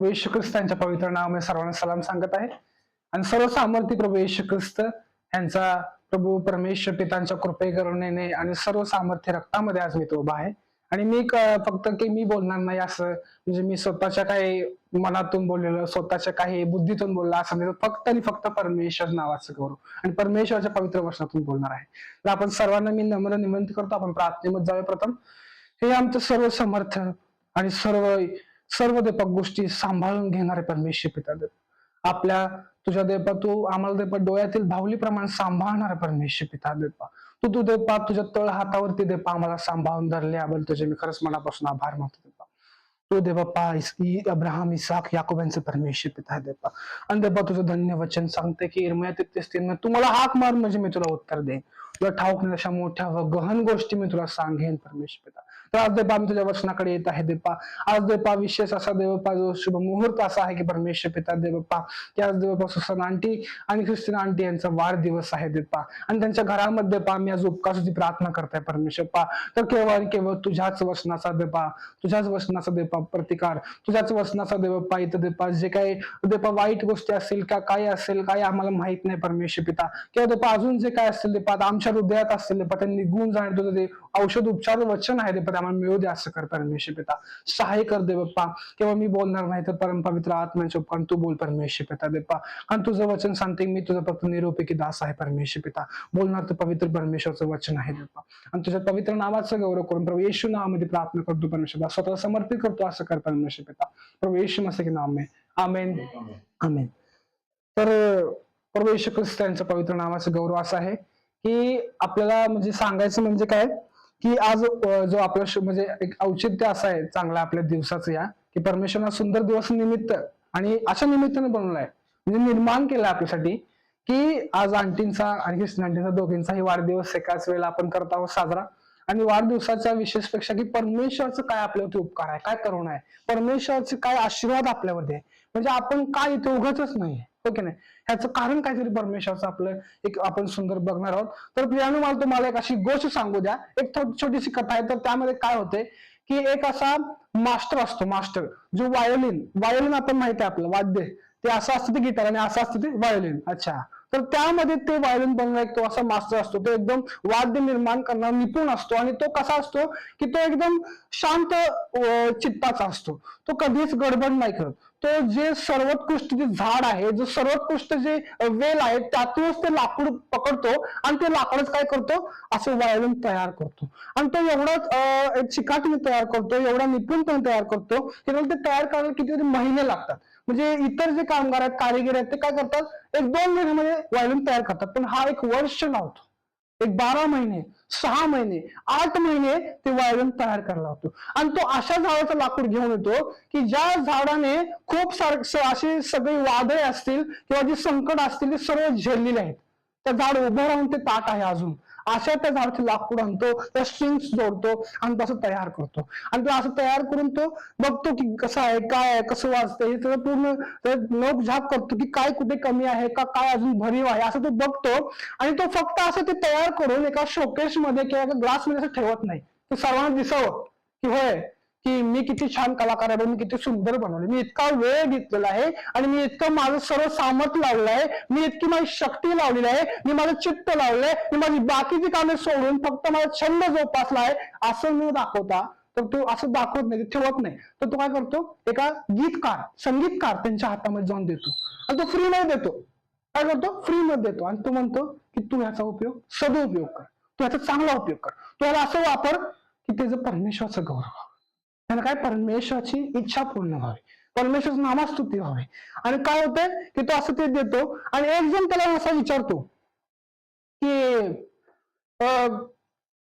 येशू ख्रिस्त यांच्या पवित्र नावामध्ये सर्वांना सलाम सांगत आहे आणि सर्व सामर्थ्य प्रभू येशू ख्रिस्त यांचा प्रभू परमेश्वर पितांच्या कृपे करुणेने आणि सर्व सामर्थ्य रक्तामध्ये आज मी तो उभा आहे. आणि मी फक्त की मी बोलणार नाही असं म्हणजे मी स्वतःच्या काही मनातून बोललेलं स्वतःच्या काही बुद्धीतून बोलला असं नाही, फक्त आणि फक्त परमेश्वर नावाचं गौरव आणि परमेश्वराच्या पवित्र वचनातून बोलणार आहे. तर आपण सर्वांना मी नम्र विनंती करतो, आपण प्रार्थनेमध्ये जाऊया. प्रथम हे आमचं सर्व समर्थ आणि सर्व सर्व देपक गोष्टी सांभाळून घेणारे परमेश्वर पिता देव, आपल्या तुझ्या देपा तू आम्हाला देपा डोळ्यातील भावलीप्रमाणे सांभाळणारे परमेश्वर पिता देपा, तू देपा तुझ्या तळ हातावरती देपा आम्हाला सांभाळून धरले याबद्दल तुझे मी खरंच मनापासून आभार मानतो देपा. तू दे बाप्पा अब्राहम इसाक याकोब यांचे परमेश्वर पिता देपा. आणि देपा तुझं धन्य वचन सांगते की इर्मया 33:3 तुम्हाला हाक मार म्हणजे मी तुला उत्तर देईन, तुला ठाऊक नाही अशा मोठ्या व गहन गोष्टी मी तुला सांगेन परमेश्वर पिता. तर आज देपा आम्ही तुझ्या वचनाकडे येत आहे देपा. आज देपा विशेष असा देवपा जो शुभ मुहूर्त असा आहे की परमेश्वर पिता देवपा की आज देवपा सुसन आंटी आणि ख्रिस्तीन आंटी यांचा वाढदिवस आहे देपा. आणि त्यांच्या घरामध्ये पा मी आज उपकासाची प्रार्थना करताय परमेश्वर पा. तर केवळ आणि केवळ तुझ्याच वचनाचा देपा, तुझ्याच वचनाचा देपा प्रतिकार, तुझ्याच वचनाचा देपा इथं देपा जे काही देपा वाईट गोष्टी असतील का काय असेल काय आम्हाला माहित नाही परमेश्वर पिता, किंवा देपा अजून जे काय असेल देपा आमच्या हृदयात असतील देपा ते निघून जाणार तुझं ते औषध उपचार वचन आहे देपा आम्हाला मिळू दे असं कर परमेश्वर पिता. सहाय्य कर दे बाप्पा, किंवा मी बोलणार नाही तर परम पवित्र आत्म्याचे उपकार तू बोल परमेश्वर पिता देपा. आणि तुझं वचन सांगते मी तुझं फक्त निरूपकी दास आहे परमेश्वर पिता, बोलणार तर पवित्र परमेश्वरचं वचन आहे देपा. आणि तुझ्या पवित्र नावाचं गौरव करून प्रभू येशू नावामध्ये प्रार्थना करतो परमेश्वर, स्वतःला समर्पित करतो असं कर परमेश्वर पिता. प्रभू येशू मसीह के नाम में आमेन आमेन. तर प्रभू येशू ख्रिस्त यांच्या पवित्र नावाचं गौरव असं आहे की आपल्याला म्हणजे सांगायचं म्हणजे काय की आज जो आपला म्हणजे एक औचित्य असं आहे चांगला आपल्या दिवसाचं या की परमेश्वरानं सुंदर दिवस निमित्त आणि अशा निमित्ताने बनवलाय म्हणजे निर्माण केलं आपल्यासाठी की आज आंटींचा आणि ख्रिस्तीन आंटींचा दोघींचाही वाढदिवस एकाच वेळेला आपण करत आहोत साजरा. आणि वाढदिवसाच्या विशेषपेक्षा की परमेश्वराचं काय आपल्यावरती उपकार आहे, काय करुणा आहे, परमेश्वराचे काय आशीर्वाद आपल्यावरती आहे, म्हणजे आपण काय इथे उगाचच नाहीये हो की नाही, ह्याचं कारण काहीतरी परमेश्वराचं आपलं एक आपण सुंदर बघणार आहोत. तर प्रियानो मला तुम्हाला एक अशी गोष्ट सांगू द्या, एक छोटीशी कथा आहे. तर त्यामध्ये काय होते की एक असा मास्टर असतो, मास्टर जो वायोलिन आपण माहिती आहे आपलं वाद्य ते असं असतं ते गिटार आणि असं असतं ते व्हायोलिन. अच्छा, तर त्यामध्ये ते व्हायोलिन बनवणारा एक तो असा मास्टर असतो, तो एकदम वाद्य निर्माण करणारा निपुण असतो. आणि तो कसा असतो की तो एकदम शांत चित्ताचा असतो, तो कधीच गडबड नाही करत. तो जे सर्वोत्कृष्ट जे झाड आहे, जो सर्वोत्कृष्ट जे वेल आहे त्यातूनच ते लाकूड पकडतो आणि ते लाकडच काय करतो असं व्हायोलिन तयार करतो. आणि तो एवढा चिकाटीने तयार करतो, एवढा निपुणपणे तयार करतो की त्याला ते तयार करायला कितीतरी महिने लागतात. म्हणजे इतर जे कामगार आहेत कारिगीर आहेत ते काय करतात 1-2 महिन्यामध्ये व्हायोलिन तयार करतात, पण हा 1 वर्ष लावतो, 12 महिने 6 महिने 8 महिने ते व्हायोलिन तयार करायला होतो. आणि तो अशा झाडाचं लाकूड घेऊन येतो की ज्या झाडाने खूप अशी सगळी वादळे असतील किंवा जी संकट असतील ते सर्व झेललेले आहेत. त्या झाड उभं राहून ते ताट आहे अजून अशा त्या झाडाचे लाकूड आणतो, त्या स्ट्रिंग्स जोडतो आणि तसं तयार करतो. आणि तो असं तयार करून तो बघतो की कसं आहे काय आहे कसं वाजतंय हे सगळं पूर्ण नोक झाप करतो की काय कुठे कमी आहे का काय अजून भरीव आहे असं तो बघतो. आणि तो फक्त असं ते तयार करून एका शोकेस मध्ये किंवा एका ग्लास मध्ये असं ठेवत नाही, ते सर्वांना दिसावं की होय की मी किती छान कलाकार आहे, मी किती सुंदर बनवले, मी इतका वेळ घेतलेला आहे आणि मी इतकं माझं सर्व सामर्थ्य लावलं आहे, मी इतकी माझी शक्ती लावलेली आहे, मी माझं चित्त लावलंय, मी माझी बाकीची कामे सोडून फक्त माझा छंद जोपासला आहे असं न दाखवता, तर तो असं दाखवत नाही, ठेवत नाही. तर तो काय करतो एका गीतकार संगीतकार त्यांच्या हातामध्ये जाऊन देतो आणि तो फ्री मध्ये देतो. काय करतो फ्री मध्ये देतो आणि तो म्हणतो की तू ह्याचा उपयोग सदुपयोग कर, तू ह्याचा चांगला उपयोग कर, तू ह्याला असं वापर की त्याचं परमेश्वराचं गौरव, त्याला काय परमेश्वराची इच्छा पूर्ण व्हावी, परमेश्वराची नामस्तुती व्हावी. आणि काय होतंय की तो असं ते देतो आणि एक जण त्याला असा विचारतो की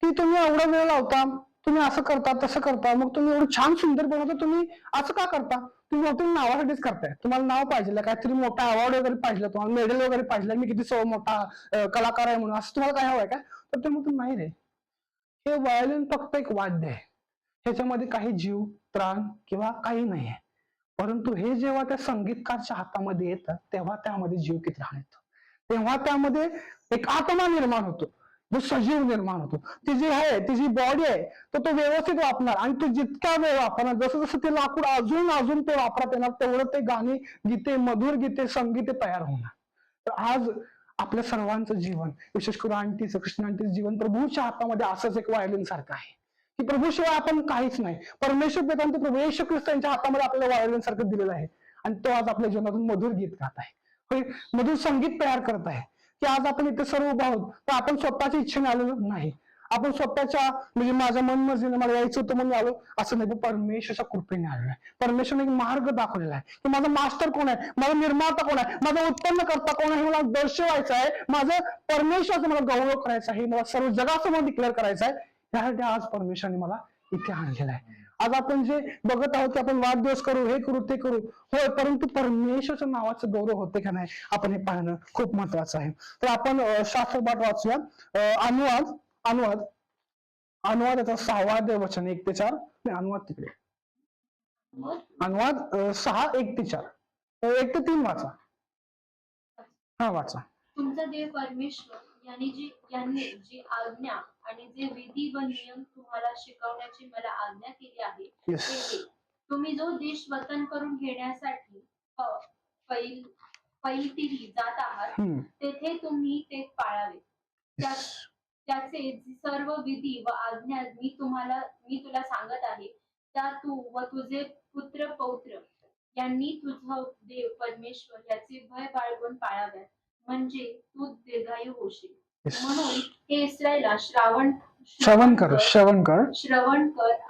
की तुम्ही एवढा वेळ लावता, तुम्ही असं करता तसं करता, मग तुम्ही एवढं छान सुंदर बनवता, तुम्ही असं का करता, तुम्ही फक्त नावासाठीच करताय, तुम्हाला नाव पाहिजे काहीतरी मोठा अवॉर्ड वगैरे पाहिजे, तुम्हाला मेडल वगैरे पाहिजे, मी किती मोठा कलाकार आहे म्हणून असं तुम्हाला काय हवंय का. तर ते म्हणतो नाही रे, हे व्हायोलिन फक्त एक वाद्य आहे, ह्याच्यामध्ये काही जीव त्राण किंवा काही नाहीये, परंतु हे जेव्हा त्या संगीतकारच्या हातामध्ये येतं तेव्हा त्यामध्ये जीव की त्राण येतो, तेव्हा त्यामध्ये एक आत्मा निर्माण होतो जो सजीव निर्माण होतो, ती जी आहे, ती जी बॉडी आहे, तर तो व्यवस्थित वापरणार आणि तो जितका वेळ वापरणार, जसं जसं ते लाकूड अजून अजून ते वापरत येणार, तेवढं ते गाणी, गीते, मधुर गीते, संगीते तयार होणार. तर आज आपल्या सर्वांचं जीवन, विशेष करून आंटीचं, कृष्ण आंटीचं जीवन प्रभूच्या हातामध्ये असंच एक व्हायोलिन सारखं आहे की प्रभूशिवाय आपण काहीच नाही. परमेश्वर पिता प्रभू येशू ख्रिस्त यांच्या हातामध्ये आपल्याला व्हायोलिन सारखं दिलेलं आहे आणि तो आज आपल्या जीवनातून मधुर गीत गात आहे, होय, मधुर संगीत तयार करत आहे. की आज आपण इथे सर्व उभा आहोत तर आपण स्वतःच्या इच्छेने आलेलो नाही, आपण स्वतःच्या म्हणजे माझ्या मनमर्जीने मला यायचं होतं म्हणून आलो असं नाही, परमेश्वरच्या कृपेने आलेलो आहे. परमेश्वरने एक मार्ग दाखवलेला आहे की माझा मास्टर कोण आहे, माझा निर्माता कोण आहे, माझा उत्पन्न करता कोण आहे, हे मला दर्शवायचं आहे. माझं परमेश्वराचा मला गौरव करायचा आहे, मला सर्व जगासमोर डिक्लेअर करायचं आहे. त्यासाठी आज परमेश्वराने मला इथे आणलेलं आहे. आज आपण जे बघत आहोत की आपण वाढदिवस करू, हे करू, ते करू, होय, परंतु परमेश्वरच्या नावाचं गौरव होते का नाही आपण हे पाहणं खूप महत्वाचं आहे. तर आपण शास्त्रपाठ वाचूया. अनुवाद अनुवाद अनुवाद याचा 6 वचन 1 ते 4. अनुवाद तिकडे, अनुवाद 6 1 ते 4, 1 ते 3 वाचा. हा वाचा. तुमचा देव परमेश्वर यांनी जी आज्ञा आणि जे विधी व नियम तुम्हाला शिकवण्याची मला आज्ञा केली आहे ते हे. तुम्ही जो देश वतन करून घेण्यासाठी पैलतीरी जात आहात तेथे तुम्ही ते पाळावे. त्याचे सर्व विधी व आज्ञा मी तुला सांगत आहे त्या तू व तुझे पुत्र पौत्र यांनी तुझा देव परमेश्वर याचे भय बाळगून पाळाव्यात, म्हणजे तू दीर्घायू होशील. म्हणून हे इस्रायला श्रवण कर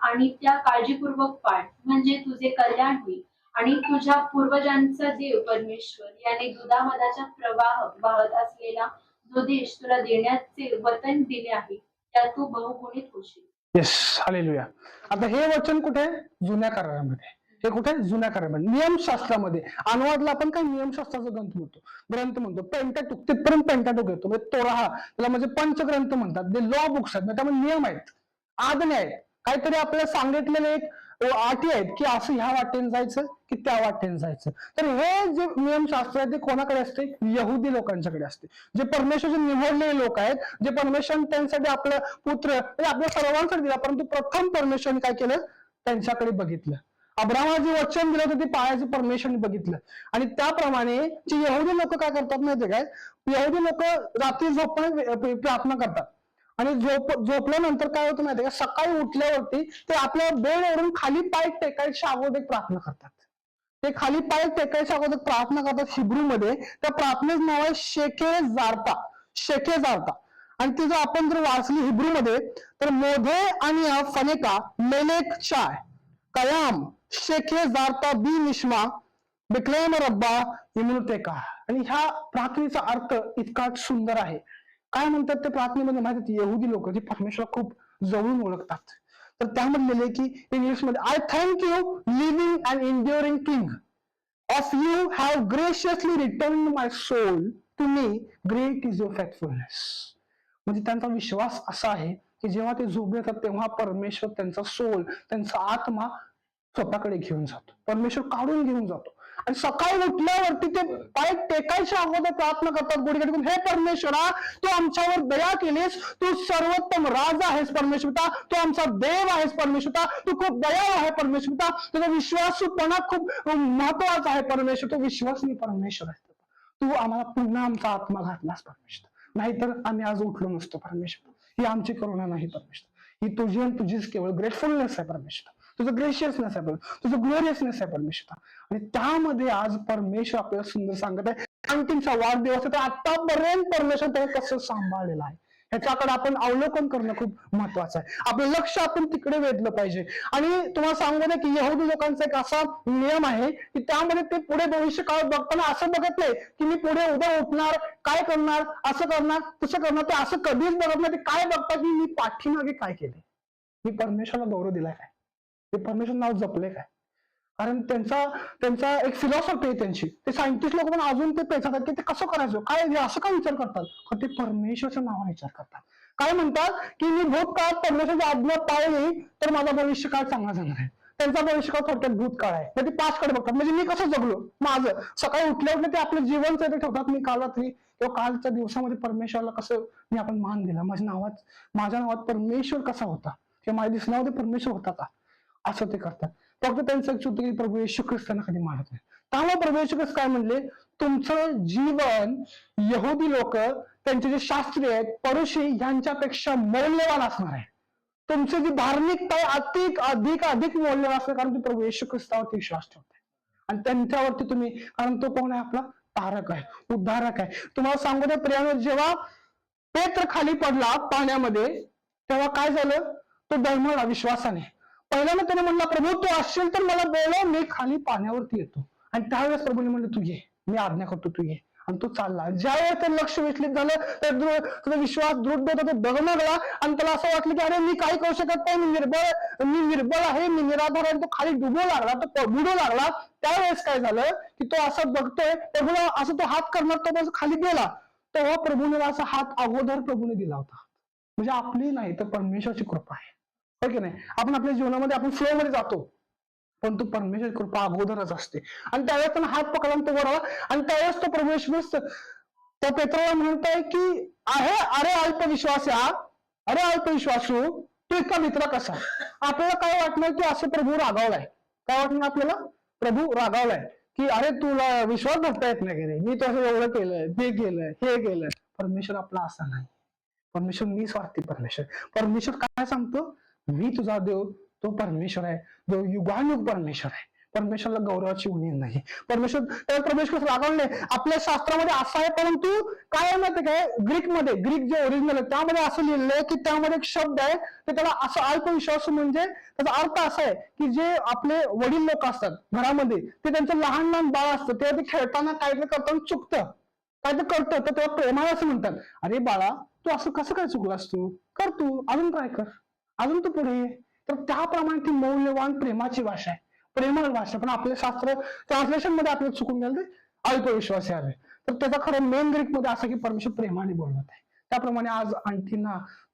आणि त्या काळजीपूर्वक पाळ, म्हणजे तुझे कल्याण होईल. आणि तुझ्या पूर्वजांचा देव परमेश्वर याने दुधामधाचा प्रवाह वाहत असलेला जो देश तुला देण्याचे वचन दिले आहे त्यात तू बहुगुणित होशील. Yes, hallelujah. आता हे वचन कुठे? जुन्या करारामध्ये. हे कुठे? जुन्या करारामध्ये, नियमशास्त्रामध्ये. अनुवादला आपण काय नियमशास्त्राचा ग्रंथ म्हणतो पेंटाटुक, तिथपर्यंत पेंटाटुक येतो. म्हणजे तोराह, त्याला म्हणजे पंचग्रंथ म्हणतात. ते लॉ बुक्स आहेत, त्यामध्ये नियम आहेत, आज्ञा आहेत, काहीतरी आपल्याला सांगितलेले एक अटी आहेत की असं ह्या वाटेने जायचं की त्या वाटेने जायचं. तर हे जे नियमशास्त्र आहे ते कोणाकडे असते? यहुदी लोकांच्याकडे असते, जे परमेश्वरचे निवडलेले लोक आहेत, जे परमेश्वर त्यांच्यासाठी आपलं पुत्र आपल्या सर्वांसाठी दिला, परंतु प्रथम परमेश्वरने काय केलं? त्यांच्याकडे बघितलं. अब्राहमाला जे वचन दिलं होतं ते पाळायचं परमेश्वरने बघितलं. आणि त्याप्रमाणे जे यहुदी लोक काय करतात माहितीये काय? यहुदी लोक रात्री झोपणे प्रार्थना करतात आणि झोपल्यानंतर काय होतं माहितीये का? सकाळी उठल्यावरती ते आपल्या बेडवरून खाली पाय टेकायच्या अगोदर प्रार्थना करतात. ते खाली पाय टेकायच्या अगोदर प्रार्थना करतात. हिब्रू मध्ये त्या प्रार्थनेचं नाव आहे शेखे जारता. आणि ती जर आपण जर वाचली हिब्रू मध्ये तर मोधे आणि फनेका मेलेक चाय कयाम शेखे जारता बी निश्मा बिक्लेम रब्बा इम्युतेका. आणि ह्या प्रार्थनेचा अर्थ इतका सुंदर आहे. काय म्हणतात ते प्रार्थनेमध्ये माहिती? यहुदी लोक जे परमेश्वर खूप जवळून ओळखतात, तर त्यामध्ये लिहिले की इंग्लिशमध्ये, I thank you living and enduring king of you have graciously return my soul to me, great is your faithfulness. म्हणजे त्यांचा विश्वास असा आहे की जेव्हा ते झोप येतात तेव्हा परमेश्वर त्यांचा सोल, त्यांचा आत्मा स्वतःकडे घेऊन जातो, परमेश्वर काढून घेऊन जातो. आणि सकाळी उठल्यावरती ते पाय टेकायच्या अगोदर प्रार्थना करतात गुडघे टेकून, हे परमेश्वरा तू आमच्यावर दया केलीस, तू सर्वोत्तम राजा आहेस परमेश्वरा, तू आमचा देव आहेस परमेश्वरा, तू खूप दयाळू आहे परमेश्वरा, तुझा विश्वासूपणा खूप महत्वाचा आहे परमेश्वर, तू विश्वासनी परमेश्वर आहे, तू आम्हाला पुन्हा आमचा आत्मा घातलास परमेश्वर, नाहीतर आम्ही आज उठलो नसतो परमेश्वर. ही आमची करुणा नाही परमेश्वर, ही तुझी आणि तुझीच केवळ ग्रेटफुलनेस आहे परमेश्वर, तुझं ग्रेशियसनेस आहे, तुझं ग्लोरियसनेस आहे परमेश्वर. आणि त्यामध्ये आज परमेश्वर आपल्याला सुंदर सांगत आहे, अंतिमचा वाढदिवस आहे तर आतापर्यंत परमेश्वर त्याने कसं सांभाळलेलं आहे ह्याच्याकडे आपण अवलोकन करणं खूप महत्वाचं आहे. आपलं लक्ष आपण तिकडे वेधलं पाहिजे. आणि तुम्हाला सांगू दे की यहुदी लोकांचा एक असा नियम आहे की त्यामध्ये ते पुढे भविष्य काळ बघताना असं बघत नाही की मी पुढे उद्या उठणार, काय करणार, असं करणार, तसं करणार, ते असं कधीच बघत नाही. ते काय बघतात की मी पाठीमागे काय केले, मी परमेश्वराला गौरव दिलाय काय, ते परमेश्वर नाव जपले काय. कारण त्यांचा एक फिलॉसॉफी आहे त्यांची. ते सायंटिस्ट लोक पण अजून ते पेचतात की ते कसं करायचं, काय असं काय विचार करतात, ते परमेश्वरच्या नावाने विचार करतात. काय म्हणतात की मी भूतकाळात परमेश्वराची आज्ञा पाळली तर माझा भविष्य काळ चांगला जाणार आहे, त्यांचा भविष्यकाळ थोडक्यात भूतकाळ आहे. मग ते पास्टकडे बघतात, म्हणजे मी कसं जगलो माझं. सकाळी उठल्यावर ते आपलं जीवन ते ठेवतात, मी काल रात्री किंवा कालच्या दिवसामध्ये परमेश्वराला कसं मी आपण मान दिला, माझ्या नावात परमेश्वर कसा होता किंवा माझ्या दिसण्यामध्ये परमेश्वर होता का, असं ते करतात. फक्त त्यांचं एक चुकी प्रभू येशू ख्रिस्तांना कधी मानत नाही. त्यामुळे प्रभू येशू ख्रिस्त काय म्हणले, तुमचं जीवन यहुदी लोक त्यांचे जे शास्त्री आहेत परुषी यांच्यापेक्षा मौल्यवान असणार आहे. तुमची जी धार्मिकता आहे अधिक अधिक अधिक मौल्यवान असणार, कारण तुम्ही प्रभू येशू ख्रिस्तावरती विश्वास ठेवताय आणि त्यांच्यावरती तुम्ही, कारण तो कोण आहे, आपला तारक आहे, उद्धारक आहे. तुम्हाला सांगू दे प्रियानो, जेव्हा पेत्र खाली पडला पाण्यामध्ये तेव्हा काय झालं, तो डळमळला विश्वासाने. पहिल्यांदा त्याने म्हणला, प्रभू तू असशील तर मला बोलव, मी खाली पाण्यावरती येतो. आणि त्यावेळेस प्रभूने म्हणलं, तू ये, मी आज्ञा करतो, तू ये. आणि तो चालला. ज्यावेळेस त्याचं लक्ष विचलित झालं, त्याचा विश्वास दृढ होता, तो डगमगला आणि त्याला असं वाटलं की अरे मी काही करू शकत नाही, मी निर्बळ आहे, मी निराधार आहे. तो खाली डुबू लागला, तो बुडू लागला. त्यावेळेस काय झालं की तो असं बघतोय प्रभूला, असं तो हात करणार, तो खाली गेला. तेव्हा प्रभूने असा हात अगोदर प्रभूने दिला होता. म्हणजे आपली नाही तर परमेश्वराची कृपा आहे, हो की नाही. आपण आपल्या जीवनामध्ये आपण फ्लो मध्ये जातो, पण तो परमेश्वर कृपा अगोदरच असते. आणि त्यावेळेस त्यानं हात पकडला आणि तो वर आला. आणि त्यावेळेस तो परमेश्वर त्या पेत्राला म्हणताय की अरे अल्पविश्वास अरे अल्पविश्वासू, तू इतका मित्र कसा. आपल्याला काय वाटणार की असं प्रभू रागावलाय, काय वाटणार आपल्याला, प्रभू रागावलाय की अरे तुला विश्वास धरता येत नाही की नाही, मी तसं एवढं केलंय, ते केलंय, हे केलंय. परमेश्वर आपला असा नाही. परमेश्वर निस्वार्थी परमेश्वर काय सांगतो, मी तुझा देव, तो परमेश्वर आहे, जो युगानुग परमेश्वर आहे. परमेश्वरला गौरवाची उणीव नाही. परमेश्वर रागवले. आपल्या शास्त्रामध्ये असं आहे, परंतु काय आहे माहिती काय, ग्रीक जे ओरिजिनल आहे त्यामध्ये असं लिहिलेलं आहे की त्यामध्ये एक शब्द आहे ते त्याला असं अल्पविश्वास, म्हणजे त्याचा अर्थ असा आहे की जे आपले वडील लोक असतात घरामध्ये, ते त्यांचं लहान लहान बाळ असतं, तेव्हा ते खेळताना काहीतरी करताना चुकतं, काय ते करतं, तर तेव्हा प्रेमाला असं म्हणतात, अरे बाळा तू असं कसं काय चुकलास, तू कर, तू अजून ट्राय कर, अजून तू पुढे ये. तर त्याप्रमाणे ती मौल्यवान प्रेमाची भाषा आहे, प्रेमळ भाषा. पण आपले शास्त्र ट्रान्सलेशन मध्ये आपल्याला चुकून गेलं ते अल्पविश्वासी आले. तर त्याचा खरं मेन ग्रीक मध्ये असं की परमेश्वर प्रेमाने बोलवत आहे. त्याप्रमाणे आज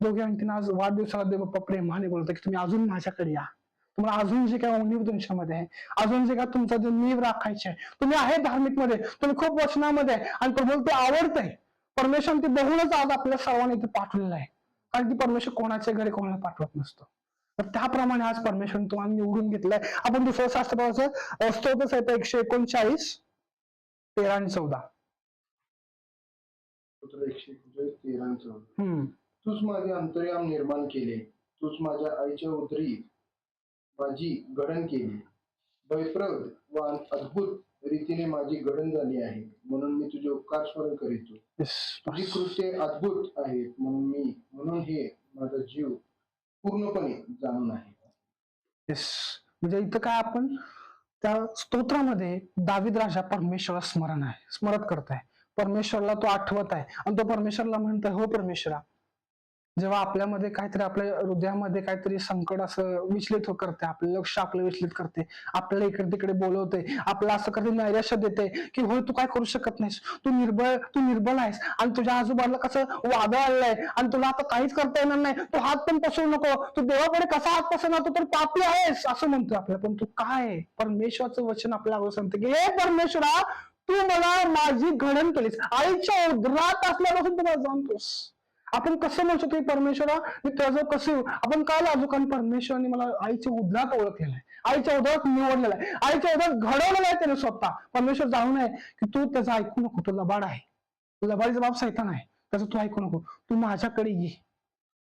दोघे आणखीना आज वाढदिवसाला देव बाप्पा प्रेमाने बोलवतात की तुम्ही अजून माझ्याकडे या, तुम्हाला अजून जे काय उणीव तुमच्यामध्ये आहे, अजून जे काय तुमचा जो नीव राखायचे आहे, तुम्ही आहे धार्मिक मध्ये, तुम्ही खूप वचनामध्ये आहे आणि प्रभूला ते आवडतंय. परमेश्वर ते बघूनच आज आपल्या सर्वांनी इथे पाठवलेलं आहे, कारण की परमेश्वर कोणाच्या घरी कोणाला पाठवत नसतो. तर त्याप्रमाणे आज परमेश्वर तुम्हाला निवडून घेतलाय. आपण दुसरं शास्त्राचं स्तोत्र संहिता 139 13 आणि 14. 13 आणि 14. तूच माझे अंतर्याम निर्माण केले, तूच माझ्या आईच्या उदरी माझी घडण केली. भयप्रद व अद्भुत रीतीने माझी घडण झाली आहे, म्हणून मी तुझे उपकार स्मरण करीतो. तुझी कृत्ये अद्भुत आहेत, म्हणून हे माझा जीव पूर्णपणे जाणून आहे. येस, म्हणजे इथं काय आपण त्या स्तोत्रामध्ये दावीद राजा परमेश्वराला स्मरत करताय, परमेश्वरला तो आठवत आहे आणि तो परमेश्वरला म्हणतोय, हो परमेश्वरा, जेव्हा आपल्यामध्ये काहीतरी, आपल्या हृदयामध्ये काहीतरी संकट असं विचलित करते, आपलं लक्ष आपलं विचलित करते, आपल्याला इकडे तिकडे बोलवते, आपल्याला असं कधी नैराश्य देते की होय तू काय करू शकत नाहीस, तू निर्बल आहेस आणि तुझ्या आजूबाजूला कसं वादळ आलंय आणि तुला आता काहीच करता येणार नाही, तू हात पण पसरू नको, तू देवाकडे कसा हात पसरणार, तू तर पापी आहेस असं म्हणतो आपल्याला. पण तू काय, परमेश्वराचं वचन आपल्याला सांगते की हे परमेश्वरा, तू मला माझी घडण केलीस, आईच्या उदरात असल्यापासून तू मला जाणतोस. आपण कसं म्हणतो की परमेश्वरा मी तुझं कसं, आपण काय लाजू, कारण परमेश्वराने मला आईच्या उदरात ओळखलेलं आहे, आईच्या उदरात निवडलेलं आहे, आईच्या उदरात घडवलेलं आहे त्याने स्वतः. परमेश्वर जाणून आहे की तू त्याचं ऐकू नको, तो लबाड आहे, लबाडीचा बाप सैतान आहे, त्याचं तू ऐकू नको, तू माझ्याकडे ये,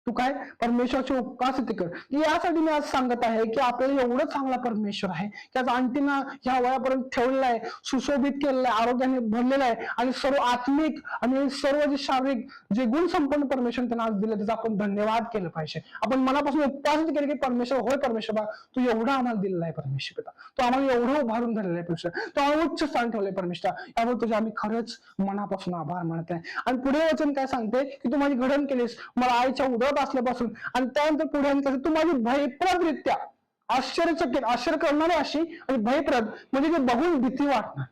तू काय परमेश्वराची उपकासित कर. यासाठी मी आज सांगत आहे की आपल्याला एवढं चांगला परमेश्वर आहे की आज आणखीन ह्या वयापर्यंत ठेवलेला आहे, सुशोभित केलेला आहे, आरोग्याने भरलेला आहे आणि सर्व आत्मिक आणि सर्व जे शारीरिक जे गुण संपन्न परमेश्वर त्यांना आज दिले, त्याचा आपण धन्यवाद केलं पाहिजे. आपण मनापासून उपकासित केले की परमेश्वर, होय परमेश्वर, तू एवढं आम्हाला दिलेला आहे परमेश्वर पिता, तू आम्हाला एवढं उभारून धरलेलं आहे परमेश्वर, तू आम्हाला उच्च स्थान ठेवलंय परमेश्वर, यामुळे तुझे आम्ही खरंच मनापासून आभार मानत आहे. आणि पुढे वचन काय सांगते की तू माझी घडण केलीस, मला आईच्या उदरात असल्यापासून, आणि त्यानंतर पुढे तू माझी भयप्रदरित्या, आश्चर्य करणारी अशी आणि भयप्रद, म्हणजे ते बघून भीती वाटणार,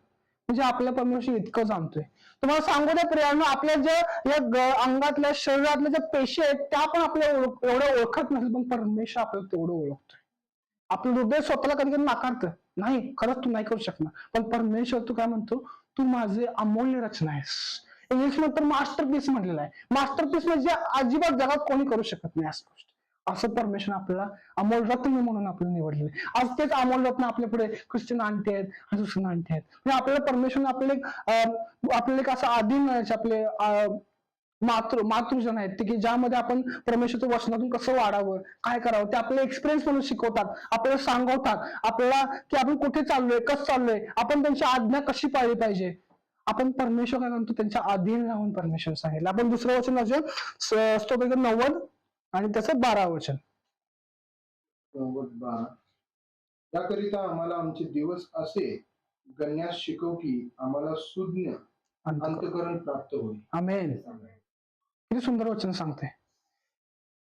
म्हणजे आपल्या परमेश्वर इतकं जाणतोय. तुम्हाला सांगू द्या प्रियांनो, आपल्या ज्या या अंगातल्या शरीरातल्या ज्या पेशी आहेत त्या पण आपल्या एवढं ओळखत नसेल, पण परमेश्वर आपल्याला तेवढं ओळखतोय. आपलं हृदय स्वतःला कधी कधी नाकारतं, नाही खरंच तू नाही करू शकणार. पण परमेश्वर तू काय म्हणतो, तू माझे अमूल्य रचना आहेस. इंग्लिश मध्ये मास्टरपीस म्हटलेलं आहे. मास्टरपीस म्हणजे अजिबात जगात कोणी करू शकत नाही असं गोष्ट. असं परमेश्वर आपल्याला अमोल रत्न म्हणून आपल्याला निवडलेलं आहे. आज तेच अमोल रत्न आपल्या पुढे ख्रिश्चन आणते आहेत, दुसरं आणते आहेत. म्हणजे आपल्याला परमेश्वरने आपल्याला एक असं आदिम मिळायचे आपले मातृजन आहेत की ज्यामध्ये आपण परमेश्वरच्या वचनातून कसं वाढावं, काय करावं ते आपल्याला एक्सपिरियन्स म्हणून शिकवतात, आपल्याला सांगवतात आपल्याला की आपण कुठे चाललोय, कसं चाललोय, आपण त्यांची आज्ञा कशी पाळली पाहिजे. आपण परमेश्वर काय म्हणतो, त्यांच्या अधीन राहून परमेश्वर सांगितलं. आपण दुसरं वचन वाचूया, स्तोत्र 90 आणि त्याचं 12 वचन. 12. त्याकरिता आम्हाला आमचे दिवस असे गणण्यास शिकव की आम्हाला सुज्ञ अंतःकरण प्राप्त होईल. आमेन. किती सुंदर वचन सांगते.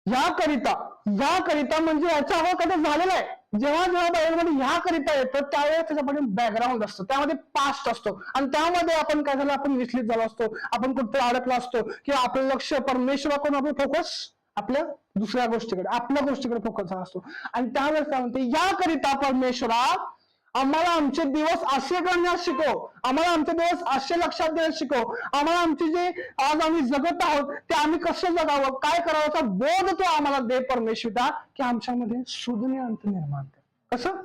याकरिता म्हणजे याचा अभाव कधी झालेला आहे. जेव्हा बायबलमध्ये ह्याकरिता येतं त्यावेळेस त्याच्यामध्ये बॅकग्राऊंड असतो, त्यामध्ये पास्ट असतो आणि त्यामध्ये आपण काय झालं, आपण विचलित झालो असतो, आपण कुठे अडकलो असतो किंवा आपलं लक्ष परमेश्वराकडून आपलं फोकस आपल्या दुसऱ्या गोष्टीकडे, आपल्या गोष्टीकडे फोकस झाला असतो. आणि त्यावेळेस काय म्हणते, याकरिता परमेश्वरा आम्हाला आमचे दिवस असे करण्यास शिकव, आम्हाला आमचे दिवस असे लक्षात देण्यास शिकव, आम्हाला आमचे जे आज आम्ही जगत आहोत ते आम्ही कसं जगावं, काय करावं बोध तो आम्हाला दे परमेश्वरा, की आमच्यामध्ये सुज्ञ अंत निर्माण कर. कसं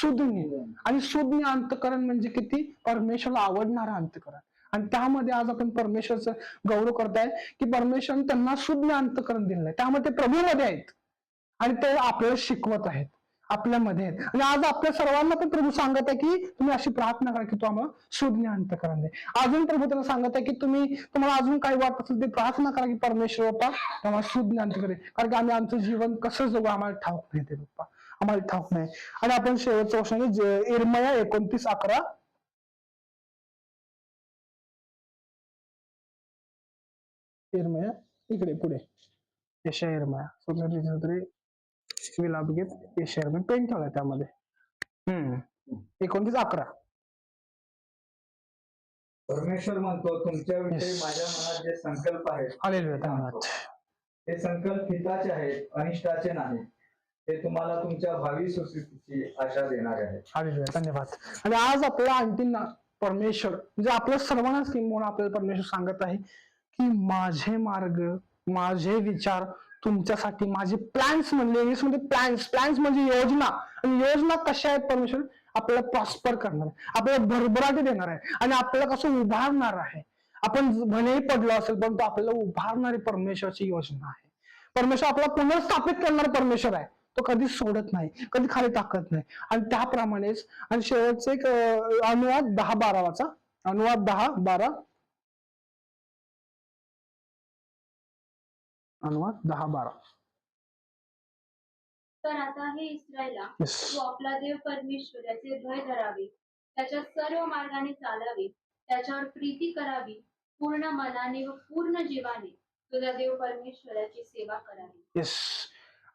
सुज्ञ आणि सुज्ञ अंतकरण म्हणजे किती परमेश्वराला आवडणारं अंतकरण. आणि त्यामध्ये आज आपण परमेश्वरचं गौरव करताय की परमेश्वराने त्यांना सुज्ञ अंतकरण दिलेलं आहे, त्यामध्ये ते प्रभूमध्ये आहेत आणि ते आपल्याला शिकवत आहेत, आपल्यामध्ये आहेत. आणि आज आपल्या सर्वांना पण प्रभू सांगत आहे की तुम्ही अशी प्रार्थना करा की तू आम्हाला सुज्ञ अंतकरण दे. अजून प्रभू त्यांना सांगत आहे की तुम्हाला अजून काही वाटत असेल ते प्रार्थना करा की परमेश्वर बाप्पा आम्हाला सुज्ञ अंतकरण दे, कारण की आम्ही आमचं जीवन कसं जगू आम्हाला ठाऊक नाही ते बाप्पा, आम्हाला ठाऊक नाही. आणि आपण शेवटचं वर्ष इर्मया 29:11. इर्मया इकडे पुढे यशाया इर्मया विलाप घेत यशाया इर्मया पेन ठेवलाय त्यामध्ये 29:11. परमेश्वर म्हणतो, तुमच्याविषयी माझ्या मनात जे संकल्प आहेत हालेलुया, धन्यवाद. ते संकल्प हिताचे आहेत, अनिष्टाचे नाही. ते तुम्हाला तुमच्या भावी सुस्थितीची आशा देणारे आहेत. हालेलुया, धन्यवाद. आणि आज आपल्याला आणखी परमेश्वर म्हणजे आपल्या सर्वांनाच किंबहुना आपल्याला परमेश्वर सांगत आहे की माझे मार्ग, माझे विचार तुमच्यासाठी, माझे प्लॅन्स म्हणले इंग्लिशमध्ये प्लॅन्स म्हणजे योजना. आणि योजना कशा आहेत, परमेश्वर आपल्याला प्रॉस्पर करणार आहे, आपल्याला भरभराटी देणार आहे आणि आपल्याला कसं उभारणार आहे. आपण भलेही पडलो असेल परंतु आपल्याला उभारणारी परमेश्वराची योजना आहे. परमेश्वर आपल्याला पुनर्स्थापित करणारा परमेश्वर आहे, तो कधी सोडत नाही, कधी खाली टाकत नाही. आणि त्याप्रमाणेच आणि शेवटचे एक अनुवाद 10:12 वाचा. अनुवाद 10:12. अनुवाद 10:12. तर आता हे इस्रायला, तू आपला देव परमेश्वर याचे भय धरावे, त्याच्या सर्व मार्गाने चालावे, त्याच्यावर प्रीती करावी, पूर्ण मनाने व पूर्ण जीवाने तुझा देव परमेश्वराची सेवा करावी. येस.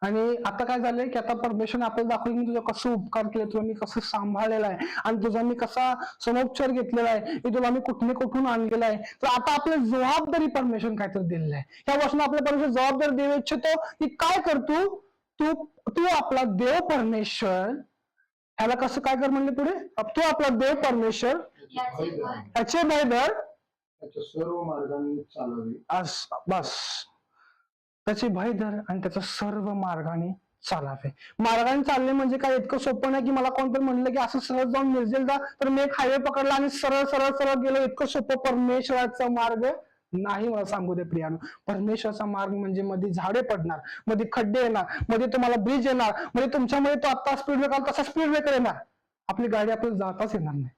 आणि आता काय झालंय की आता परमेश्वरने आपल्याला दाखवलं मी तुझा कसं उपकार केले, तुला मी कसं सांभाळलेला आहे आणि तुझा मी कसा समोपचार घेतलेला आहे, की तुला मी कुठून आणलेला आहे. तर आता आपल्याला जबाबदारी परमेश्वर काहीतरी दिलेली आहे. ह्या वर्षाने आपल्या परमेश्वर जबाबदारी देऊ इच्छितो की काय करतो तू आपला देव परमेश्वर ह्याला कसं काय कर म्हणले पुढे, तू आपला देव परमेश्वर याचे भय धर, त्याच्या सर्व मार्गांनी चालावे. बस त्याचे भय धर आणि त्याच्या सर्व मार्गाने चालावे. मार्गाने चालणे म्हणजे काय इतकं सोपं नाही की मला कोणतरी म्हणलं की असं सरळ जाऊन मिरजेल जा तर मी एक हायवे पकडला आणि सरळ सरळ सरळ गेलो. इतकं सोपं परमेश्वराचा मार्ग नाही. मला सांगू दे प्रियानो, परमेश्वराचा मार्ग म्हणजे मध्ये झाडे पडणार, मध्ये खड्डे येणार, मध्ये तुम्हाला ब्रिज येणार, मध्ये तुमच्यामध्ये तो आता स्पीड ब्रेकर तसा स्पीड ब्रेकर येणार, आपली गाडी आपल्याला जाताच येणार नाही.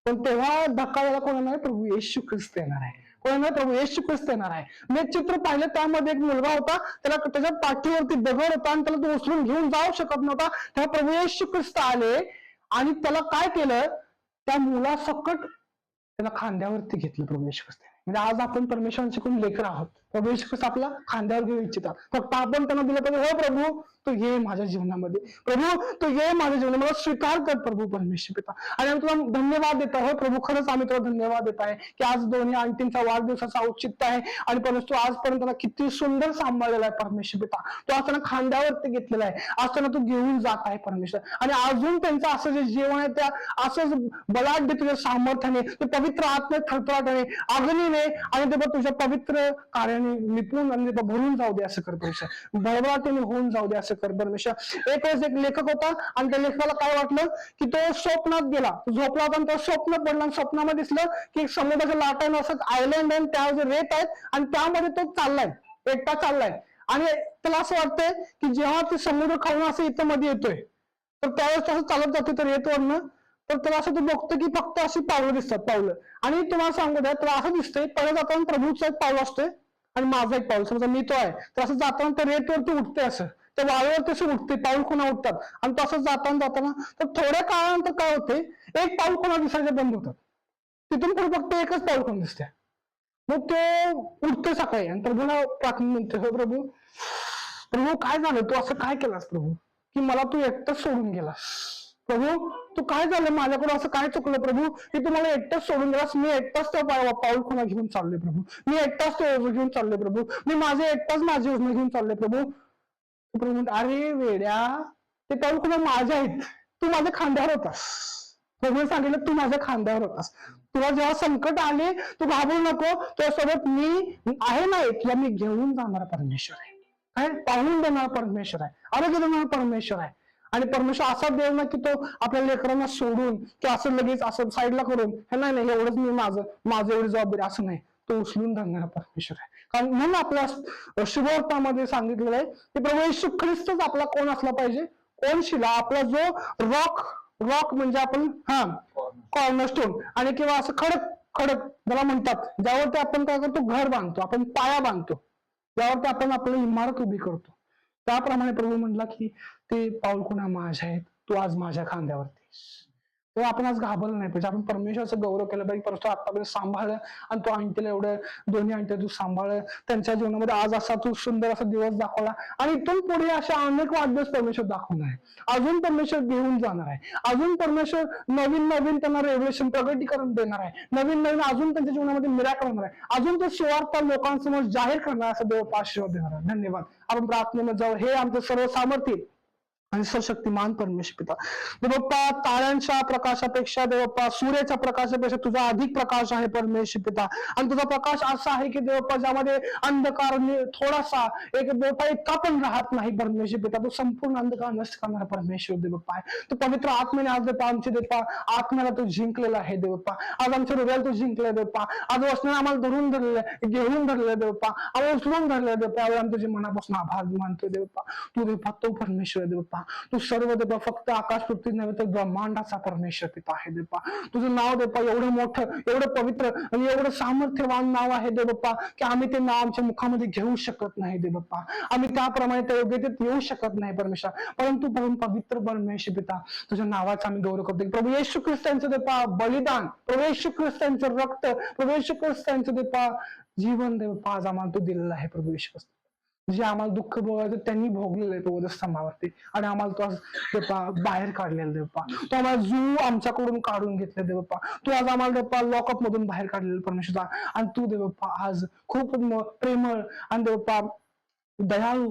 पण तेव्हा धक्का यायला कोण येणार, प्रभू येशू ख्रिस्त येणार आहे. कोण प्रभू येशू ख्रिस्त येणार आहे. मी एक चित्र पाहिलं, त्यामध्ये एक मुलगा होता, त्याला त्याच्या पाठीवरती दगड होता आणि त्याला तो उचलून घेऊन जाऊ शकत नव्हता. तेव्हा प्रभू येशू ख्रिस्त आले आणि त्याला काय केलं, त्या मुलासकट त्याला खांद्यावरती घेतलं प्रभू येशू ख्रिस्त. म्हणजे आज आपण परमेश्वराचे कोण लेकर आहोत. प्रभू येशू ख्रिस्त आपला खांद्यावर घेऊ इच्छितात. फक्त आपण त्यांना दिलं पाहिजे, हो प्रभू तू ये माझ्या जीवनामध्ये, प्रभू तू ये माझ्या जीवनामध्ये, मला स्वीकार कर प्रभू परमेश्वर पिता. आणि आम्ही तुला धन्यवाद देत आहे, हो प्रभू खरंच आम्ही तुला धन्यवाद देत आहे की आज दोन्ही आंटींचा वाढदिवसाचा औचित्य आहे आणि परंतु आजपर्यंत त्यांना किती सुंदर सांभाळलेला आहे परमेश्वर पिता. तू आज त्यांना खांद्यावरती घेतलेला आहे, आज त्यांना तू घेऊन जात आहे परमेश्वर. आणि अजून त्यांचं असं जे जीवन आहे त्या असंच बलाढ्य तुझ्या सामर्थ्याने, ते पवित्र आत्म्यात थरथराटाने, अग्नीने आणि ते तुझ्या पवित्र कार्याने निपुण आणि भरून जाऊ दे असं कर परमेश्वर. भरभराटीने होऊन जाऊ दे असं कर परमेश्वर. एक वेळेस एक लेखक होता आणि त्या लेखकाला काय वाटलं की तो स्वप्नात गेला, झोपला होता आणि तो स्वप्न पडला आणि स्वप्नामध्ये दिसलं की एक समुद्राच्या लाटांना असं आयलंड आहे, त्यावर रेत आहेत आणि त्यामध्ये तो चाललाय, एकटा चाललाय. आणि त्याला असं वाटतंय की जेव्हा ते समुद्र खाऊन असं इथं मध्ये येतोय तर त्यावेळेस तसं चालत जाते तर रेतवरनं, तर त्याला असं तो बघतो की फक्त अशी पावलं दिसतात, पावलं. आणि तुम्हाला सांगू द्या त्याला असं दिसतंय पहिलं जाताना प्रभूचा एक पाऊल असतोय आणि माझा एक पाऊल, समजा मी तो आहे तर असं जाताना त्या रेतवरती उठते, असं त्या वाळूवरती असं उठते, पाऊल खुणा उठतात. आणि तो असं जाताना तर थोड्या काळानंतर काय होते, एक पाऊल खुणा दिसायचे बंद होतात, तिथून पुढे फक्त एकच पाऊल खुणा दिसते. मग तो उठतो सकाळी आणि प्रभूला प्रार्थना म्हणतो, हो प्रभू, प्रभू काय झालं, तू असं काय केलास प्रभू की मला तू एकटंच सोडून गेलास, प्रभू तू काय झालं, माझ्याकडून असं काय चुकलं प्रभू की तू मला एकटाच सोडून गेलास, मी एकटाच तो पाऊल खुणा घेऊन चाललोय प्रभू, मी एकटाच तो योजना घेऊन चाललोय प्रभू, मी एकटाच माझी योजना घेऊन चाललोय प्रभू. प्रभू म्हणतो, अरे वेड्या, ते पाऊल खुणा माझ्या आहेत, तू माझ्या खांद्यावर होतास. प्रभूने सांगितलं तू माझ्या खांद्यावर होतास, तुला जेव्हा संकट आले तू घाबरू नको, तुझ्यासोबत मी आहे ना, तुला मी घेऊन जाणारा परमेश्वर आहे, काय पाहून देणारा परमेश्वर आहे, आरोग्य देणारा परमेश्वर आहे. आणि परमेश्वर असा देव ना की तो आपल्या लेकरांना सोडून की असं लगेच असं साईडला करून हे नाही एवढंच मी माझं एवढी जबाबदारी असं नाही, तो उचलून धरणारा परमेश्वर आहे. कारण म्हणून आपल्या शुभवार्तामध्ये सांगितलेलं आहे की प्रभू येशू ख्रिस्तच आपला कोण असला पाहिजे, कोण शिला, आपला जो रॉक म्हणजे आपण कॉर्नरस्टोन आणि किंवा असं खडक ज्याला म्हणतात, ज्यावरती आपण काय करतो, घर बांधतो, आपण पाया बांधतो, ज्यावरती आपण आपली इमारत उभी करतो. त्याप्रमाणे प्रभू म्हणला की ते पाऊल खुणा माझ्या आहेत, तू आज माझ्या खांद्यावरती. तेव्हा आपण आज घाबरलं नाही पाहिजे, आपण परमेश्वराचा गौरव केला पाहिजे. परंतु आतापर्यंत सांभाळलं आणि तो आणखीला एवढं दोन्ही आणखी तू सांभाळलं, त्यांच्या जीवनामध्ये आज असा तू सुंदर असा दिवस दाखवला आणि इथून पुढे अशा अनेक वाढदिवस परमेश्वर दाखवणार आहे, अजून परमेश्वर घेऊन जाणार आहे, अजून परमेश्वर नवीन त्यांना रेव्हलेशन प्रगटीकरण देणार आहे, नवीन अजून त्यांच्या जीवनामध्ये मिराकल होणार आहे, अजून तो सुवार्ता लोकांसमोर जाहीर करणार असं देव आशीर्वाद देणार आहे. धन्यवाद. आपण प्रार्थनेमध्ये जाऊ. हे आमचं सर्व सामर्थ्य आणि सर्वशक्तिमान परमेश्वर पिता, देवप्पा ताऱ्यांच्या प्रकाशापेक्षा, देवप्पा सूर्याच्या प्रकाशापेक्षा तुझा अधिक प्रकाश आहे परमेश्वर पिता. आणि तुझा प्रकाश असा आहे की देवप्पा ज्यामध्ये अंधकार थोडासा एक बोटा इतका पण राहत नाही परमेश्वर पिता. तू संपूर्ण अंधकार नष्ट करणारा परमेश्वर देवप्पा आहे. तू पवित्र आत्म्याने आज देवप्पा आमचे देवप्पा आत्म्याला तू जिंकलेला आहे देवप्पा. आज आमच्या हृदयाला तू जिंकले देवप्पा. आज वचनाने आम्हाला धरून धरलेलं आहे, घेऊन धरलेलं देवप्पा, आम्हाला उचलून धरलेलं देवप्पा. आम्ही तुझे मनापासून आभार मानतोय देवप्पा. तू देवप्पा तो परमेश्वर देवप्पा, तू सर्व देवप्पा, फक्त आकाश पृथ्वी नव्हे तर ब्रह्मांडाचा परमेश्वर पिता आहे देवप्पा. तुझं नाव देवप्पा एवढं मोठं, एवढं पवित्र आणि एवढं सामर्थ्यवान नाव आहे देवप्पा की आम्ही ते नाव आमच्या मुखामध्ये घेऊ शकत नाही देवप्पा. आम्ही त्याप्रमाणे त्या योग्यतेत येऊ शकत नाही परमेश्वर, परंतु पवित्र परमेश्वर पिता तुझ्या नावाचा आम्ही गौरव करतो. प्रभू येशू ख्रिस्तांचं देवप्पा बलिदान, प्रभू येशू ख्रिस्तांचं रक्त, प्रभू येशू ख्रिस्तांचं देवप्पा जीवन देवप्पा आज आम्हाला तू दिलेलं आहे प्रभू येशू ख्रिस्त. जे आम्हाला दुःख भोगायचं त्यांनी भोगलेलं आहे तो स्तंभावरती आणि आम्हाला तो आज देवप्पा बाहेर काढलेला देवप्पा. तो आम्हाला जीव आमच्याकडून काढून घेतले देवप्पा. तू आज आम्हाला देवप्पा लॉकअप मधून बाहेर काढलेलं परमेश्वर. आणि तू देवप्पा आज खूप प्रेमळ आणि देवप्पा दयाळू,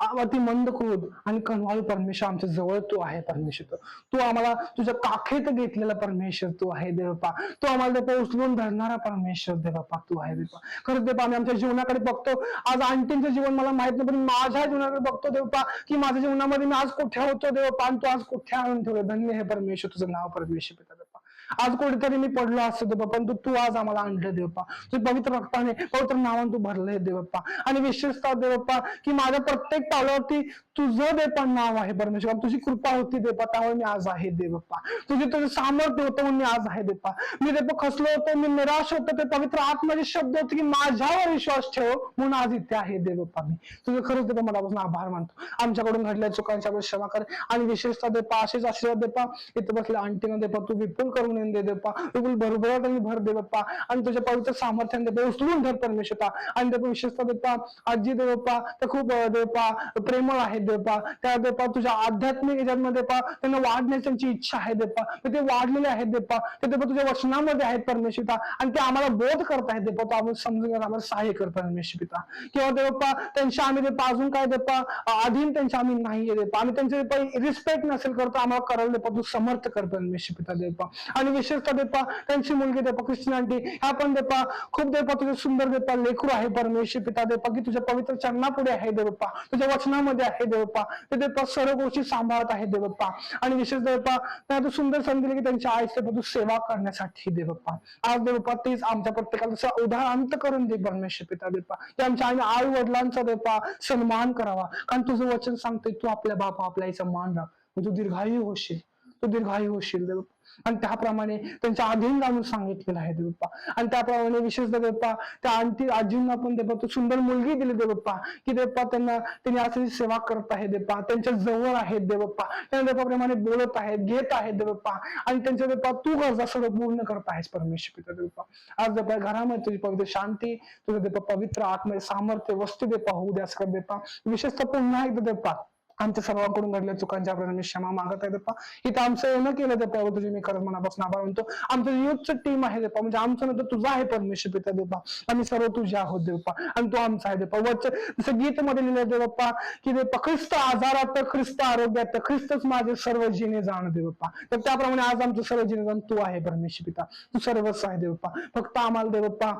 अति मंद क्रोध आणि कनवाळू परमेश्वर आमच्या जवळ तू आहे परमेश्वर. तू आम्हाला तुझ्या काखेत घेतलेला परमेश्वर तू आहे देवप्पा. तू आम्हाला देवप्पा उचलून धरणारा परमेश्वर देवप्पा तू आहे देवप्पा. खरंच देवप्पा आम्ही आमच्या जीवनाकडे बघतो. आज आंटींचं जीवन मला माहित नाही, पण माझ्या जीवनाकडे बघतो देवप्पा की माझ्या जीवनामध्ये मी आज कुठे होतो देवप्पा आणि तू आज कुठे आणून ठेवलं. धन्य हे परमेश्वर तुझं नाव परमेश्वर पिता देवप्पा. आज कुठेतरी मी पडलो असतो देवप्पा, पण तू आज आम्हाला आणलं देवप्पा. तुझ्या पवित्र रक्ताने, पवित्र नावाने तू भरलंय देवप्पा. आणि विशेषतः देवप्पा की माझ्या प्रत्येक पावलावरती तुझं देवप्पा नाव आहे परमेश्वर. तुझी कृपा होती देवप्पा, त्यामुळे मी आज आहे देवप्पा. तुझं सामर्थ्य होतं म्हणून मी आज आहे देवप्पा. मी देवप्पा खचलो होतो, मी निराश होतो, ते पवित्र आत्म्याचे शब्द होते की माझ्यावर विश्वास ठेव म्हणून आज इथे आहे देवप्पा. मी तुझं खरंच देवप्पा मनापासून आभार मानतो. आमच्याकडून घडल्या चुकांच्या क्षमा कर आणि विशेषतः देवप्पा असेच आशीर्वाद देवप्पा इथे बसल्या आंटीना देवप्पा तू विपुल करून आत्म्याने दे देवा, बिलकुल भरभराट आणि भर दे बाप्पा, आणि तुझ्या पवित्र सामर्थ्याने देवा उचलून धर परमेश्वरा, आणि देवा विशेषतः देवा आजी देवप्पा त्या खूप देवपा प्रेमळ आहेत देवपा, त्या देवपा तुझ्या आध्यात्मिक याच्यामध्ये देवपा त्यांना वाढण्याची त्यांची इच्छा आहे देवपा, ते वाढलेले आहेत देवपा, ते देवपा तुझ्या वचनामध्ये आहेत परमेश्वरा, आणि ते आम्हाला बोध करत आहेत देवपा, तो आम्हाला समजून घ्यायला आम्हाला सहाय्य कर परमेश्वरा, किंवा देवपा त्यांच्या आम्ही देवपा अजून काय देवपा अधीन त्यांच्या आम्ही नाहीये देवपा, आम्ही त्यांचे रिस्पेक्ट नसेल करतो आम्हाला करायला देवपा तू समर्थ कर परमेश्वरा देवपा, आणि विशेषतः देवपा त्यांची मुलगी देवपा क्रिस्टिनांटी ह्या पण देवपा खूप देवपा तुझे सुंदर देवपा लेकरू आहे परमेश्वर पिता देवपा, की तुझ्या पवित्र चरणापुढे आहे देवप्पा, तुझ्या वचनामध्ये आहे देवप्पा, ते देवपा सर्व गोष्टी सांभाळत आहे देवप्पा, आणि विशेष देवप्पा त्यांना तू सुंदर संधी दिली की त्यांच्या आईचे तू सेवा करण्यासाठी देवप्पा, आज देवप्पा तेच आमच्या प्रत्येकाला उदाहरण करून दे परमेश्वर पिता देवप्पा, की आमच्या आई वडिलांचा देवप्पा सन्मान करावा, कारण तुझं वचन सांगतोय तू आपल्या बापा आपल्या आईचा मान राख, तू दीर्घायू होशील, तू दीर्घायू होशील देवप्पा, आणि त्याप्रमाणे त्यांच्या अधीन जाणून सांगितलेलं आहे देवप्पा, आणि त्याप्रमाणे विशेषतः देवप्पा त्या आजींना पण देवप्पा तू सुंदर मुलगी दिली देवप्पा, की देवप्पा त्यांनी अशी सेवा करत आहे देवप्पा, त्यांच्या जवळ आहेत देवप्पा, त्यांना देवप्पाप्रमाणे बोलत आहेत घेत आहेत देवप्पा, आणि त्यांच्या देवप्पा तू गरजा सर्व पूर्ण करत आहेस परमेश्वर पिता देवप्पा, आज देवप्पा घरामध्ये तुझी पवित्र शांती तुझं देवप्पा पवित्र आत्म्याचे सामर्थ्य वस्तू देवप्पा होऊ द्यास कर देवप्पा, विशेषतः पुन्हा एकदा देवप्पा आमच्या सर्वांकडून घडल्या चुकांच्या आपल्याला मी क्षमा मागत आहे देवप्पा, इथं आमचं येणं केलं देवप्पा तुझी मी खरंच मनापासून आभार म्हणतो, आमचं युथचं टीम आहे देवप्पा, म्हणजे आमचं नंतर तुझा आहे परमेश्वर पिता देवप्पा, आम्ही सर्व तुझे आहोत देवप्पा, आणि तू आमचा आहे देवप्पा, वचन जसं गीत मध्ये लिहिलं देवप्पा की देवप्पा ख्रिस्त आजारात तर ख्रिस्त आरोग्यात तर ख्रिस्तच माझे सर्व जिने जाण देवप्पा, तर त्याप्रमाणे आज आमचं सर्व जिने जाण तू आहे परमेश्वर पिता, तू सर्वच आहे देवप्पा, फक्त आम्हाला देवप्पा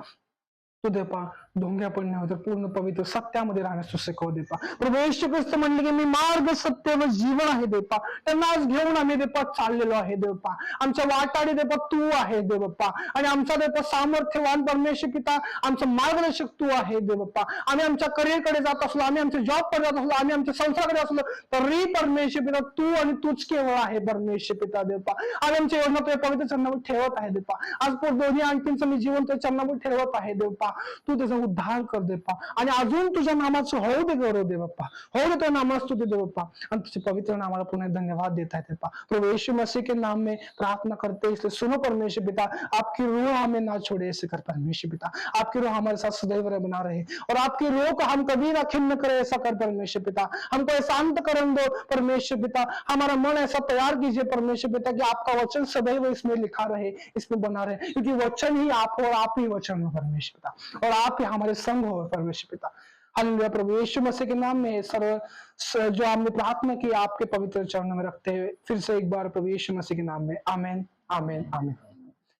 तू देपा ढोंग्या पण नाही होत पूर्ण पवित्र सत्यामध्ये राहण्यास तू शिकव देपा, प्रभू येशू ख्रिस्त म्हणले की मी मार्ग सत्य व जीवन आहे देपा, त्यांना आज घेऊन आम्ही देपा चाललेलो आहे देवपा, आमच्या वाटाडी देपा तू आहे देवप्पा, आणि आमचा देपा सामर्थ्यवान परमेश्वर पिता आमचं मार्गदर्शक तू आहे देवप्पा, आम्ही आमच्या करिअरकडे जात असलो, आम्ही आमच्या जॉबकडे जात असलो, आम्ही आमच्या संसाराकडे असलो तरी परमेश्वर पिता तू आणि तूच केवळ आहे परमेश्वर पिता देवपा, आम्ही आमच्या योजना तुझ्या पवित्र चरणावर ठेवत आहे देपा, आज दोन्ही आणखींचं मी जीवन तुझ्या चरणावर ठेवत आहे देवपा, तू त्याचा उद्धार कर दे बाप्पा, आणि अजून तुझ्या नामाचं होऊ दे गौरव दे बाप्पा, होऊ दे तुझ्या नामाला स्तुती दे बाप्पा, आणि तुझे पवित्र नामाला पुन्हा धन्यवाद देता है बाप्पा, प्रभु यीशु मसीह के नाम में प्रार्थना करते हैं, इसलिए सुनो परमेश्वर पिता, आपकी रूह हमें ना छोड़े, ऐसे कर परमेश्वर पिता, आपकी रूह हमारे साथ सदैव बना रहे, और आपकी रूह को हम कभी ना खिन्न करे, ऐसा कर परमेश्वर पिता, हमको शांत करन दो परमेश्वर पिता, हमारा मन ऐसा तैयार कीजिए परमेश्वर पिता कि आपका वचन सदैव इसमें लिखा रहे, इसमें बना रहे, क्योंकि वचन ही आप हो और आप ही वचन हो परमेश्वर पिता, और आप ही हमारे संग हो परमेश्वर पिता। हालेलुया। प्रभु यीशु मसीह के नाम में जो हमने प्रार्थना की आपके पवित्र चरणों में रखते हुए फिर से एक बार प्रभु यीशु मसीह के नाम में आमेन आमेन आमेन।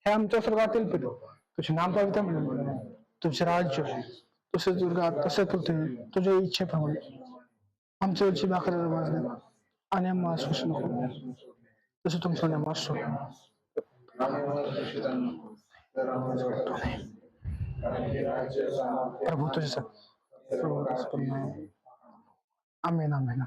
हे आमच्या स्वर्गातील पिता, तुझे नाम पवित्र म्हणून, तुझे राज्य तुझे दुर्गा तसे पृथ्वी तुझ्या इच्छेप्रमाणे आमच्या इच्छे भाकरी वाजले आणि आम्हाला आश्वास नको तसे तुमचं नाम असो प्रभु तुझे आमेन आमेन।